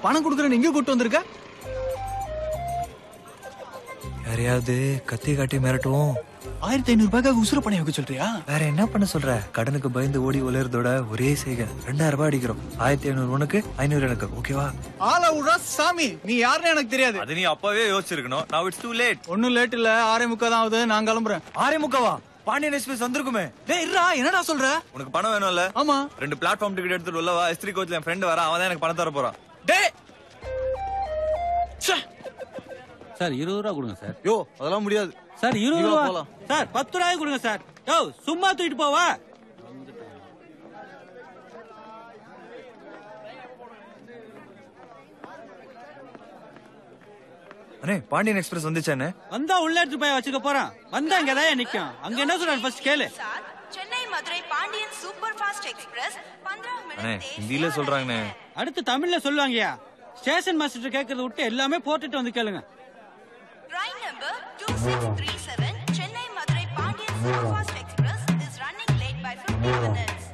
பணம் கொடுக்குறேன்னு இங்க கூட்டு வந்திருக்க? யாரையாவது கத்தி காட்டி மிரட்டுவோம். 1500 ரூபாய்க்காக உசுர பணம் வைக்க சொல்றியா? வேற என்ன பண்ண சொல்ற? கடனுக்கு பயந்து ஓடி உலர்றதோட ஒரே செய்க 2000 ரூபாய் அடிக்கிறோம். 1500 உனக்கு 500 எனக்கு. ஓகேவா? ஆள விடுறா சாமி, நீ யாருன்னு எனக்கு தெரியாது. அது நீ அப்பவே யோசிச்சிருக்கணும். Now it's too late. ஒன்னும் லேட் இல்ல, 6:45 தான் ஆகுது. நான் கிளம்புறேன். 6:45வா? பாண்டியன் எக்ஸ்பிரஸ் வந்திருக்குமே. டேய் இருடா, என்னடா சொல்ற? உனக்கு பணம் வேணும்ல? ஆமா. 2 பிளாட்ஃபார்ம் டிக்கெட் எடுத்துட்டு உள்ள வா. S3 கோச்ல என் ஃப்ரெண்ட் வரா, அவன் தான் எனக்கு பணம் தர போறான். டேய் சார் 20 ரூபா கொடுங்க சார். யோ அதெல்லாம் முடியாது சார் 20 ரூபா சார். 10 ரூபாய் கொடுங்க சார். யோ சும்மா தூக்கிட்டு போவா. அண்ணே பாண்டியன் எக்ஸ்பிரஸ் வந்துச்சானே? வந்தா உள்ள எடுத்து போய் வச்சுக்க போறான். வந்தா இங்கதான் நிக்கும். அங்க என்ன சொல்றாரு ஃபர்ஸ்ட் கேளு. Chennai Madurai Pandian super fast express 15 அண்ணே மினிட் ஹிந்தில சொல்றாங்கண்ணே. அடுத்து தமிழ்ல சொல்லுவாங்கயா. ஸ்டேஷன் மாஸ்டர் கேக்குறத விட்டு எல்லாமே போட்டுட்டு வந்து கேளுங்க. Train number 2637 Chennai Madurai Pandian Superfast Express is running late by 15 minutes.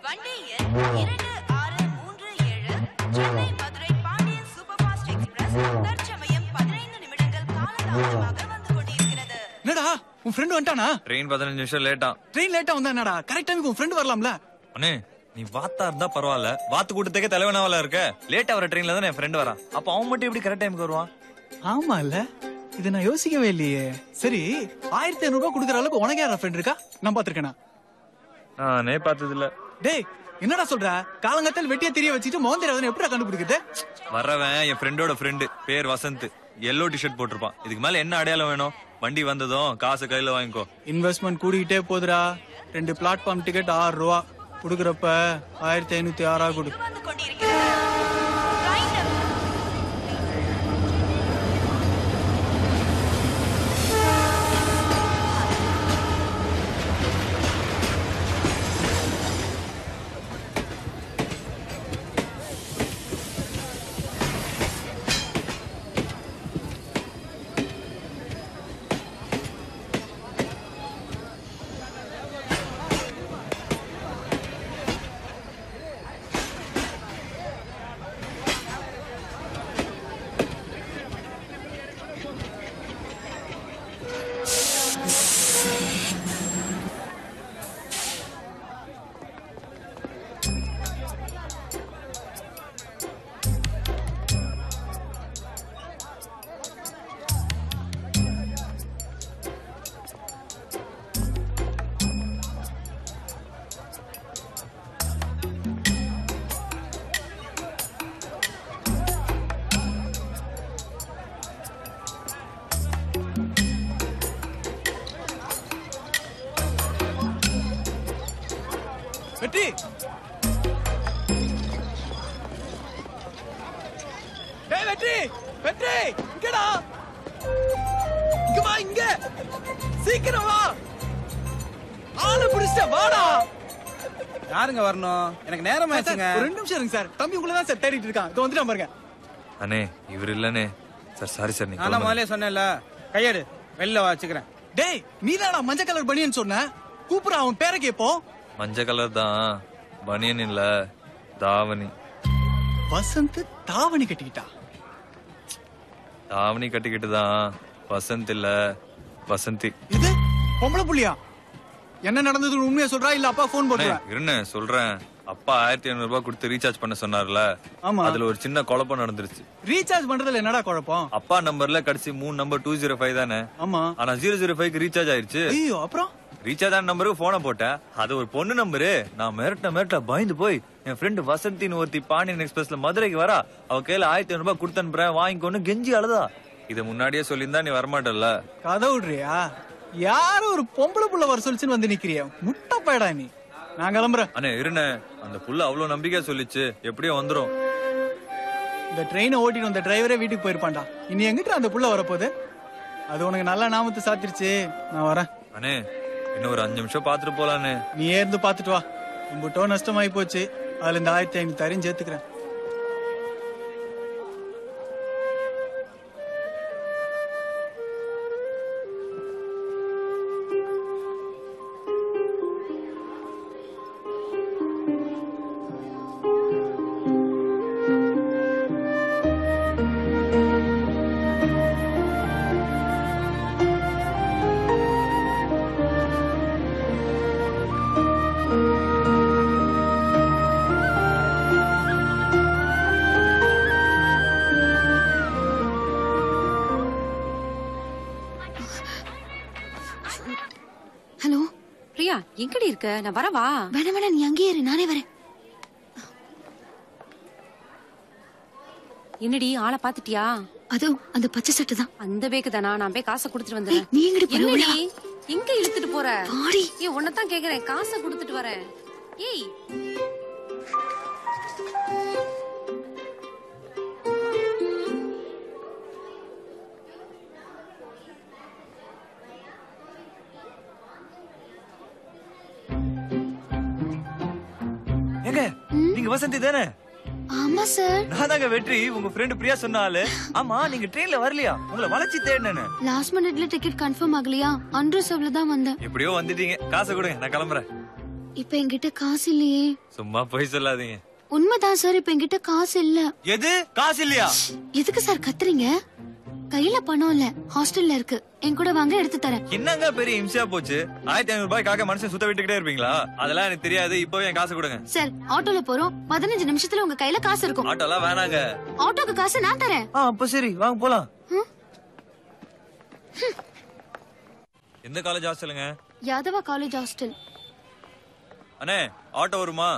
வண்டி எண் 2637 Chennai Madurai Pandian Superfast Express தற்சமயம் 15 நிமிடங்கள் காலதாமதமாக வந்து கொண்டிருக்கிறது. என்னடா உன் ஃப்ரெண்ட் வந்துட்டானா? ட்ரெயின் 15 நிமிஷம் லேட்டா. ட்ரெயின் லேட்டா வந்தா என்னடா? கரெக்ட் டைமுக்கு உன் ஃப்ரெண்ட் வரலாம்ல? அண்ணே நீ வாத்தா இருந்தா பரவாயில்ல, வாத்து கூட்டத்துக்கே தலைவனாவல இருக்க. லேட்டா வர ட்ரெயின்ல தான் என் ஃப்ரெண்ட் வரான். அப்ப அவன் மட்டும் எப்படி கரெக்ட் டைமுக்கு வருவான்? ஆமா இல்ல, இது நான் யோசிக்கவே இல்லையே. சரி 1500 ரூபாய் கொடுக்குற அளவுக்கு உனக்கு யாரா ஃப்ரெண்ட் இருக்கா? நான் பாத்துருக்கேனா? நானே பார்த்தது இல்ல. டேய் என்னடா சொல்ற? காலங்கத்தில் வெட்டிய தெரிய வச்சுட்டு மோந்திரவன் எப்படிடா கண்டுபிடிக்குது? வரவன் என் ஃப்ரெண்டோட ஃப்ரெண்டு, பேர் வசந்த். எல்லோ டிஷர்ட் போட்டிருப்பான். இதுக்கு மேல என்ன அடையாளம் வேணும்? வண்டி வந்ததும் காசு கையில வாங்கிக்கோ. இன்வெஸ்ட்மெண்ட் கூடிக்கிட்டே போதுடா. 2 பிளாட்ஃபார்ம் டிக்கெட் 6 ரூபா குடுக்கறப்ப 1506 கொடு. வந்து கொண்டிருக்கிறது. Train number வெற்றி டேய் வெற்றி வெற்றி இங்கடா, இங்க வா, இங்க சீக்கிரம் வா. ஆளு புடிச்ச வாடா. யாருங்க வரணும்? எனக்கு நேரம் ஆச்சுங்க. ஒரு 2 நிமிஷம் இருங்க சார். தம்பி உங்களை தான் சார் தேடிட்டு இருக்கான். இதோ வந்துட்டான் பாருங்க. அண்ணே இவர் இல்லனே சார். Sorry sir. நீங்க நான் முதல்ல சொன்னேன்ல, கையெடு, வெளில வச்சுக்கிறேன். டேய் நீதானா மஞ்சள் கலர் பனியன் சொன்ன? கூப்பிடுற அவன் பேரை கேப்போம். மஞ்சள் கலர் தான், பனியன் இல்ல, தாவணி. வசந்த் தாவணி கட்டிக்கிட்டா? தாவணி கட்டிக்கிட்டு தான், வசந்த் இல்ல வசந்தி. இது பொம்பளை புள்ளியா? என்ன நடந்தது உண்மையா சொல்றா இல்ல அப்பா போன் போடுறா? இருன்னு சொல்றேன். அப்பா 1500 ரூபாய் கொடுத்து ரீசார்ஜ் பண்ண சொன்னார்ல, ஆமா. அதுல ஒரு சின்ன குழப்பம் நடந்துருச்சு. ரீசார்ஜ் பண்றதுல என்னடா குழப்பம்? அப்பா நம்பர்ல கடைசி 3 நம்பர் 205 தானே? ஆமா. ஆனா 005க்கு ரீசார்ஜ் ஆயிருச்சு. ஐயோ அப்புறம்? ரீசார்ஜ் ஆன நம்பருக்கு போன போட்டேன். அது ஒரு பொண்ணு நம்பரு. நான் மிரட்ட பயந்து போய் என் ஃப்ரெண்டு வசந்தின்னு ஒருத்தி பாண்டியன் எக்ஸ்பிரஸ்ல மதுரைக்கு வரா. அவ கையில 1500 ரூபாய் கொடுத்து அனுப்புறேன், வாங்கிக்கோன்னு கெஞ்சி அழுதா. இத முன்னாடியே சொல்லியிருந்தா நீ வரமாட்டல்ல. கதை விடுறியா? யாரும் ஒரு பொம்பளை புள்ள வர சொல்லிச்சுன்னு வந்து நிக்கிறிய? முட்டை பயடா நீ. நான் கிளம்புறேன். அண்ணே இருண்ணே, அந்த புள்ள அவ்வளவு நம்பிக்கையா சொல்லிச்சு, எப்படியோ வந்துரும். இந்த ட்ரெயினை ஓட்டிட்டு வந்த டிரைவரே வீட்டுக்கு போயிருப்பான்டா. இனி எங்கிட்ட அந்த புள்ள வரப்போகுது? அது உனக்கு நல்ல நாமத்தை சாத்திருச்சு. நான் வரேன். அண்ணே இன்னும் ஒரு 5 நிமிஷம் பாத்துட்டு போலான்னு. நீ ஏந்து பாத்துட்டு வா. உங்கட்டோ நஷ்டமாயி போச்சு. அதுல இந்த 1500 தரையும் சேர்த்துக்கிறேன். பிரியா எங்கடி இருக்க? நான் வரவா? வேணா வேணா, நீ அங்கேயே இரு, நானே வரேன். என்னடி ஆளை பாத்துட்டியா? அதோ அந்த பச்சை சட்டை தான். அந்த பேக்கு தானா? நான் போய் காசை கொடுத்துட்டு வந்துடுறேன். நீ எங்கடி போற? என்னடி எங்க இழுத்துட்டு போற? பாடி. ஏய் உன்னதான் கேக்குறேன், காசை கொடுத்துட்டு வரேன். ஏய் எங்க நீங்க வசந்தி தானே? ஆமா சார். நான் தாங்க வெற்றி, உங்க ஃப்ரெண்ட் பிரியா சொன்னாலே. ஆமா, நீங்க ட்ரெயின்ல வரலையா? உங்களை வளைச்சி தேடினேன். லாஸ்ட் மினிட்ல டிக்கெட் கன்ஃபார்ம் ஆகலையா, அன்ரிசர்வ்ல தான் வந்தேன். எப்படியோ வந்துட்டீங்க, காசை கொடுங்க, நான் கிளம்புறேன். இப்ப என்கிட்ட காசு இல்லையே. சும்மா போய் சொல்லாதீங்க. உண்மைதான் சார், இப்ப என்கிட்ட காசு இல்ல. எது காசு இல்லையா? எதுக்கு சார் கத்துறீங்க? கையில பணம் இல்ல, ஹாஸ்டல்ல இருக்கு. என் கூட வாங்க, எடுத்து தரேன். என்னங்க பெரிய இம்சையா போச்சு? 1500 ரூபாய்க்காக மனுஷன் சுத்த விட்டுக்கிட்டே இருப்பீங்களா? அதெல்லாம் எனக்கு தெரியாது. இப்பவே என் காசு கொடுங்க. சார், ஆட்டோல போறோம், 15 நிமிஷத்துல உங்க கையில காசு இருக்கும். ஆட்டோலாம் வேணாங்க. ஆட்டோக்கு காசு நான் தரேன். அப்ப சரி, வாங்க போலாம். எந்த காலேஜ் ஹாஸ்டலுங்க? Yadava college hostel. அண்ணே, ஆட்டோ வருமா?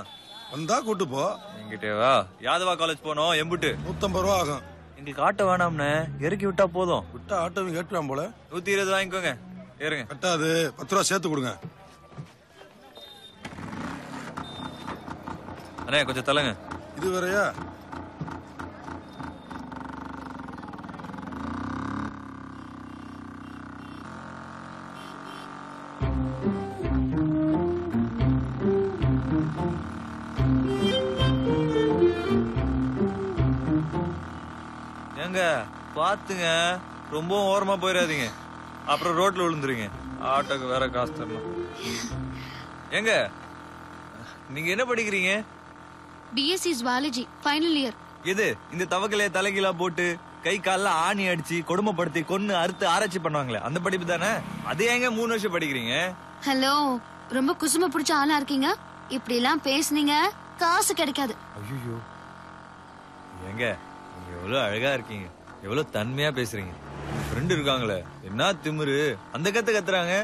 வந்தா கூட்டு போ. என்கிட்ட வா. யாதவா காலேஜ் போனோம், எம்புட்டு 150 ரூபா ஆகும். எங்களுக்கு ஆட்டோ வேணாம்னே, இறக்கி விட்டா போதும். விட்டா ஆட்டோவும் கேட்டுவான் போல. 120 வாங்கிக்கோங்க, ஏறுங்க. கட்டாது, 10 ரூபா சேர்த்து கொடுங்க. அண்ணே கொஞ்சம் தள்ளுங்க. இது வேறயா? ஏங்க பாத்துங்க, ரொம்ப ஓரமா போயிடாதீங்க, அப்புறம் ரோட்ல விழுந்துருங்க. ஆட்டோக்கு வேற காசு தரணும். ஏங்க நீங்க என்ன படிக்கிறீங்க? BSc zoology final year. எது இந்த தவக்கலைய தலைகீழா போட்டு கை கால்ல ஆணி அடிச்சு கொடுமைப்படுத்தி கொன்னு அறுத்து ஆராய்ச்சி பண்ணுவாங்களே, அந்த படிப்பு தானே? அது ஏங்க 3 வருஷம் படிக்கிறீங்க? ஹலோ, ரொம்ப குசும பிடிச்ச ஆளா இருக்கீங்க. இப்படி எல்லாம் பேசுனீங்க காசு கிடைக்காது. ஐயோ ஏங்க, நீங்க எவ்வளவு அழகா இருக்கீங்க, எவ்வளவு தன்மையா பேசுறீங்க. ஃப்ரெண்ட் இருக்காங்களே, என்ன திமிரு, அந்த கத்துறாங்க.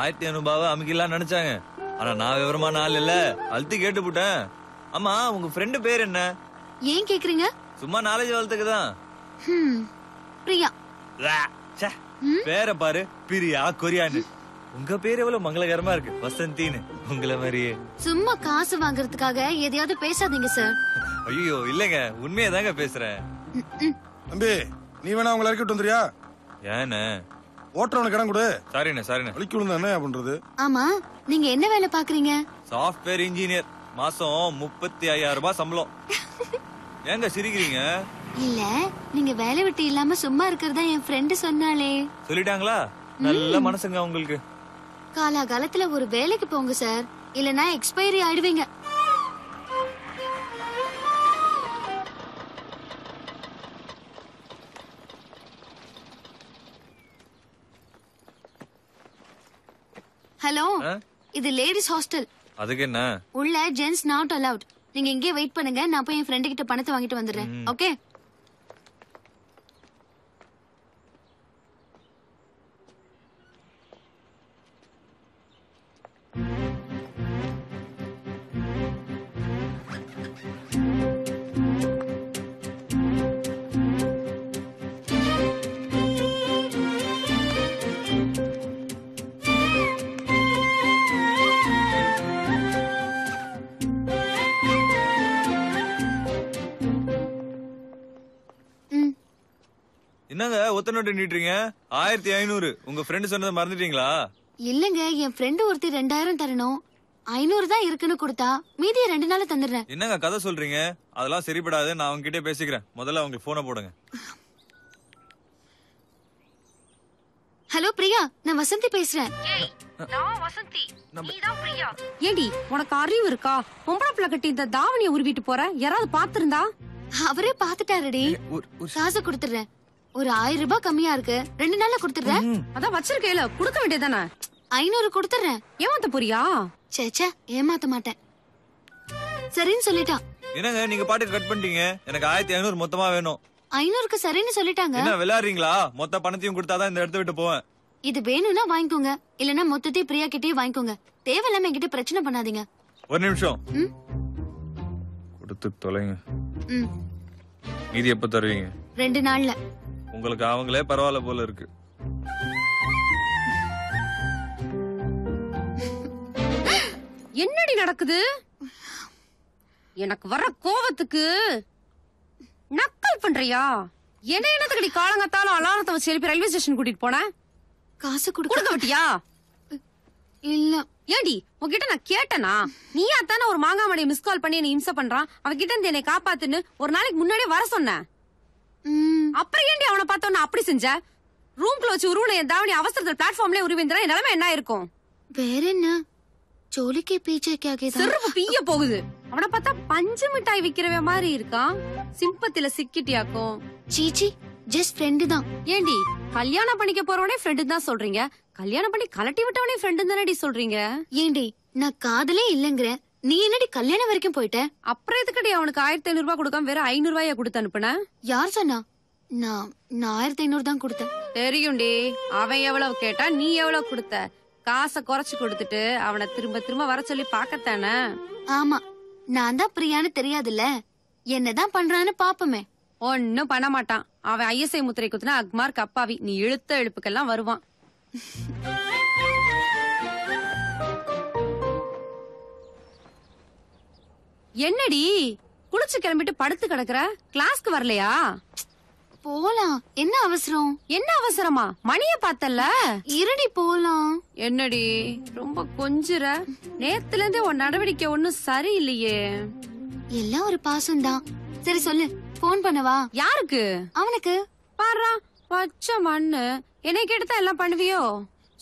1500 ரூபாவை அமுக்கிலாம் நினைச்சாங்க. ஆனா நான் விவரமான ஆள் இல்ல, அழுத்தி கேட்டு போட்டேன். ஆமா, உங்க ஃப்ரெண்டு பேர் என்ன? ஏன் கேக்குறீங்க? சும்மா நாலேஜ் வளர்த்துக்குதான். பிரியா. பேரை பாரு, பிரியா கொரியான்னு. உங்க பேர் எவ்வளவு மங்களகரமா இருக்கு, வசந்தின்னு. உங்களை மாதிரியே. சும்மா காசு வாங்குறதுக்காக எதையாவது பேசாதீங்க சார். ஐயோ இல்லங்க, உண்மையை தாங்க பேசுறேன். தம்பி, நீ வேணா உங்களை இறக்கி விட்டு வந்துறியா? ஏன்னு ஓட்டுறவனுக்கு இடம் கொடு. சாரிண்ணே சாரிண்ணே. வலிக்கு விழுந்தா என்ன பண்றது? ஆமா, நீங்க என்ன வேலை பாக்குறீங்க? சாஃப்ட்வேர் இன்ஜினியர், மாசம் 35,000 ரூபாய் சம்பளம். ஏங்க சிரிக்கிறீங்க? இல்ல, நீங்க வேலை விட்டு இல்லாம சும்மா இருக்கிறதா என் ஃப்ரெண்டு சொன்னாலே. சொல்லிட்டாங்களா? நல்ல மனசுங்க உங்களுக்கு. காலாகாலத்துல ஒரு வேலைக்கு போங்க சார், இல்லனா எக்ஸ்பைரி ஆயிடுவீங்க. ஹலோ, இது லேடிஸ் ஹாஸ்டல். அதுக்கு என்ன? உள்ள ஜென்ஸ் நாட் அலவுட். நீங்க இங்கே வெயிட் பண்ணுங்க, நான் போய் என் ஃப்ரெண்டு கிட்ட பணத்தை வாங்கிட்டு வந்துடுறேன். ஓகே? என்னங்க ஒத்த நோட்டு நீட்டுறீங்க? 1500. உங்க ஃப்ரெண்ட் சொன்னதை மறந்துட்டீங்களா? இல்லங்க, என் ஃப்ரெண்டு ஒருத்தி 2000 தரணும். 500 தான் இருக்குன்னு கொடுத்தா, மீதியை 2 நாள்ல தந்துடுறேன். என்னங்க கதை சொல்றீங்க? அதெல்லாம் சரிப்படாது, நான் அவங்க கிட்டே பேசிக்கிறேன். முதல்ல அவங்க போனை போடுங்க. ஹலோ பிரியா, நான் வசந்தி பேசுறேன். நான் வசந்தி, நீதான் பிரியா. ஏடி உனக்கு அறிவு இருக்கா? பொம்பளை பிள்ளை கட்டி இந்த தாவணியை உருவிட்டு போற, யாராவது பாத்துருந்தா? அவரே பாத்துட்டாருடி. காசு கொடுத்துடுறேன். ஒரு 1000 ரூபாய் கம்மியா இருக்கு, 2 நாள்ல கொடுத்துடுறேன். அதான் வச்சிருக்கேல, கொடுக்க வேண்டியதானே? 500 கொடுத்துடுறேன். ஏமாத்த போறியா? சேச்சே, ஏமாத்த மாட்டேன். சரின்னு சொல்லிட்டான். என்னங்க நீங்க பாட்டுக்கு கட் பண்ணிட்டீங்க? எனக்கு 1500 மொத்தமா வேணும். 500க்கு சரின்னு சொல்லிட்டாங்க. என்ன விளையாடுறீங்களா? மொத்த பணத்தையும் கொடுத்தாதான் இந்த இடத்த விட்டு போவேன். இது வேணும்னா வாங்கிக்கோங்க, இல்லனா மொத்தத்தையும் பிரியா கிட்டே வாங்கிக்கோங்க. தேவையில்லாம என்கிட்ட பிரச்சனை பண்ணாதீங்க. ஒரு நிமிஷம் ம்? கொடுத்து தொலைங்க. ம். மீதி எப்ப தருவீங்க? 2 நாள்ல. உங்களுக்கு அவங்களே பரவாயில்ல போல இருக்கு. என்னடி நடக்குது? எனக்கு வர கோவத்துக்கு நக்கல் பண்றியா? என்னத்துக்கடி காலங்கத்தாலும் அலாரத்தை வச்சு எழுப்பி ரயில்வே ஸ்டேஷன் கூட்டிட்டு போன? காசு கொடுக்க மாட்டியா? இல்ல. ஏண்டி உன்கிட்ட நான் கேட்டனா? நீயா தானே ஒரு மாங்காமணியை மிஸ் கால் பண்ணி என்ன இம்சை பண்றான், அவகிட்ட இருந்து என்னை காப்பாத்துன்னு ஒரு நாளைக்கு முன்னாடியே வர சொன்ன. அப்புறம் ஏண்டி அவனை பார்த்தோன்னா அப்படி செஞ்ச? ரூம்குள்ள வச்சு உருவனை என் தாவணி அவசரத்தில் பிளாட்ஃபார்ம்ல உருவிந்திரா என் நிலைமை என்ன இருக்கும்? வேற என்ன? சோலிக்கே பீச்சே கேக்குதா? சிறப்பு பீய போகுது. அவனை பார்த்தா பஞ்சு மிட்டாய் விக்கிறவ மாதிரி இருக்கான். சிம்பத்தில சிக்கிட்டியாக்கும். சீச்சி, ஜஸ்ட் ஃப்ரெண்டு தான். ஏண்டி கல்யாணம் பண்ணிக்க போறவனே ஃப்ரெண்டு தான் சொல்றீங்க, கல்யாணம் பண்ணி கலட்டி விட்டவனே ஃப்ரெண்டு தானடி சொல்றீங்க? ஏண்டி நான் காதலே இல்லங்கற, நீ என்னடி கல்யாணம் வரைக்கும் போயிட்ட? அப்புறம் எதுக்கடி அவனுக்கு 1500 ரூபாய் கொடுக்காம வேற 500 ரூபாய கொடுத்து அனுப்புன? யார் சொன்னா? நான் 1500 தான் கொடுத்தேன். தெரியும்டி, அவன் எவ்வளவு கேட்டா நீ எவ்வளவு கொடுத்த? காசை குறைச்சு கொடுத்துட்டு அவனை திரும்ப திரும்ப வர சொல்லி பாக்கத்தானே? ஆமா, நான் தான் பிரியான்னு தெரியாதுல்ல, என்னதான் பண்றான்னு பாப்போமே. ஒன்னும் பண்ண மாட்டான். அவன் ஐஎஸ்ஐ முத்திரை குத்துனா அக்மார்க் அப்பாவி. நீ இழுத்த இழுப்புக்கெல்லாம் வருவான். என்னடி குளிச்சு கிளம்பிட்டு படுத்து கிடக்குற? கிளாஸ்க்கு வரலையா? போலாம், என்ன அவசரம்? என்ன அவசரமா? மணிய பார்த்தல்ல? இருடி போலாம். என்னடி ரொம்ப கொஞ்சுற? நேத்துல இருந்தே உன் நடவடிக்கை ஒண்ணும் சரியில்லையே. எல்லாம் ஒரு பாசம் தான். சரி சொல்லு, போன் பண்ணவா? யாருக்கு? அவனுக்கு. பாரா பச்சை மண்ணு. என்னை கேட்டுதான் எல்லாம் பண்ணுவியோ?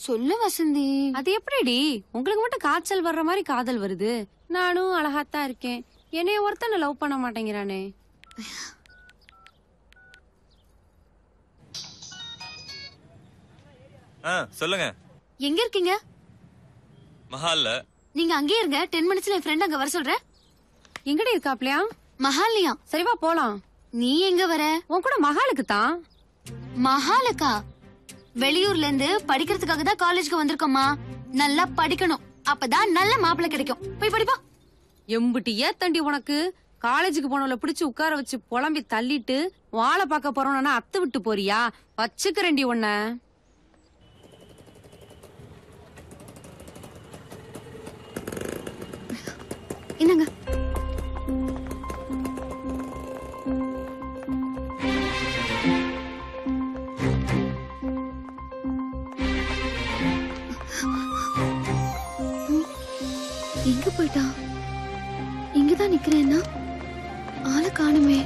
சொல்லு வசந்தி. அது எப்படிடி உங்களுக்கு மட்டும் காய்ச்சல் வர்ற மாதிரி காதல் வருது? நானும் அழகாத்தான் இருக்கேன், என்னைய ஒருத்தனை லவ் பண்ண மாட்டேங்கிறானே. சொல்லுங்க. எங்க இருக்கீங்க? மஹால்ல. நீங்க அங்கே இருங்க, 10 மினிட்ஸ்ல என் ஃப்ரெண்ட் அங்க வர சொல்றேன். எங்கடி இருக்காப்லையா? மஹால்லையா? சரிவா போலாம். நீ எங்க வர? உன் கூட மகாலுக்கு தான். மஹாலுக்கா? வெளியூர்ல இருந்து படிக்கிறதுக்காக தான் காலேஜ்க்கு வந்திருக்கோமா. நல்லா படிக்கணும், அப்பதான் நல்ல மாப்பிள்ளை கிடைக்கும். போய் படிப்பா. எம்புட்டி ஏத்தண்டி உனக்கு? காலேஜுக்கு போனவள பிடிச்சு உட்கார வச்சு புலம்பி தள்ளிட்டு வாழை பார்க்க போறோம்னா அத்து விட்டு போறியா? வச்சுக்கிறேன்டி உன்ன. என்னங்க? எங்க போயிட்டா? இங்கதான் நிக்கிறேன்னா ஆளை காணுமே.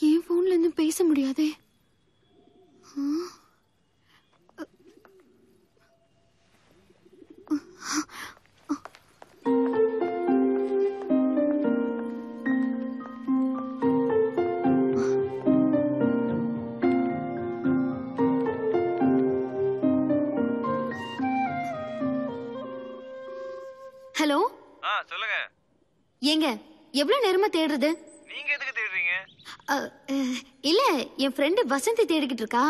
என் போன்ல இருந்து பேச முடியாதே. ஹலோ. சொல்லுங்க. ஏங்க எவ்வளவு நேரமா தேடுறது? நீங்க எதுக்கு தேடுறீங்க? இல்ல, என் ஃப்ரெண்டு வசந்தி தேடிக்கிட்டு இருக்கா.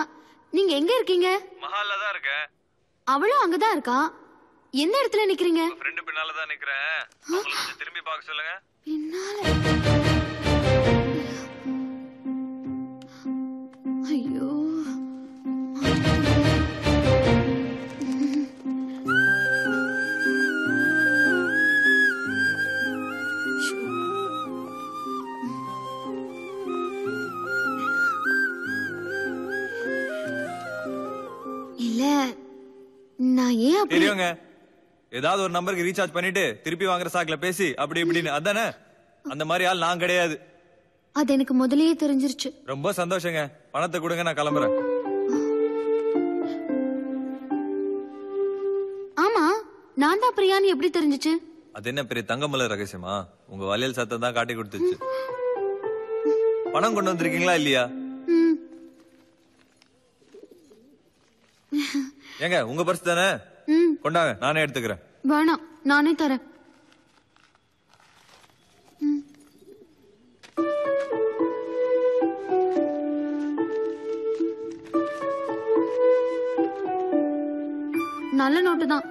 நீங்க எங்க இருக்கீங்க? மஹால்ல தான் இருக்கேன். அவளும் அங்கதான் இருக்கா. எந்த இடத்துல நிக்கிறீங்க? ஃப்ரெண்ட் பின்னால தான் நிக்கிறேன். அவங்கள கொஞ்சம் திரும்பி பார்க்க சொல்லுங்க. பின்னால? ஐயோ. இல்ல, நான் ஏன் அப்படி? தெரியுங்க, ஏதாவது ஒரு நம்பருக்கு ரீசார்ஜ் பண்ணிட்டு திருப்பி வாங்குற சாக்குல பேசி அப்படி இப்படின்னு அதானே? அந்த மாதிரி ஆள் நான் கிடையாது. அது எனக்கு முதல்லயே தெரிஞ்சிருச்சு. ரொம்ப சந்தோஷங்க. பணத்தை கொடுங்க, நான் கிளம்புறேன். ஆமா, நான் தான் பிரியான்னு எப்படி தெரிஞ்சிச்சு? அது என்ன பெரிய தங்கமல ரகசியமா? உங்க வளையல் சத்தம் தான் காட்டி கொடுத்துச்சு. பணம் கொண்டு வந்திருக்கீங்களா இல்லையா? ஏங்க உங்க பர்ஸ் தானே ம் கொண்டாங்க, நானே எடுத்துக்கிறேன். வேணாம், நானே தரேன். நல்ல நோட்டு தான்.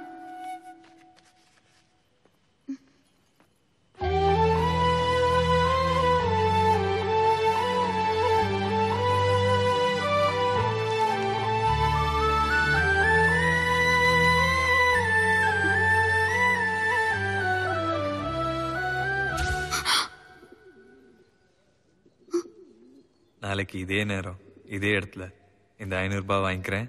நாளைக்கு இதே நேரம் இதே இடத்துல இந்த 500 ரூபாய் வாங்கிக்கிறேன்.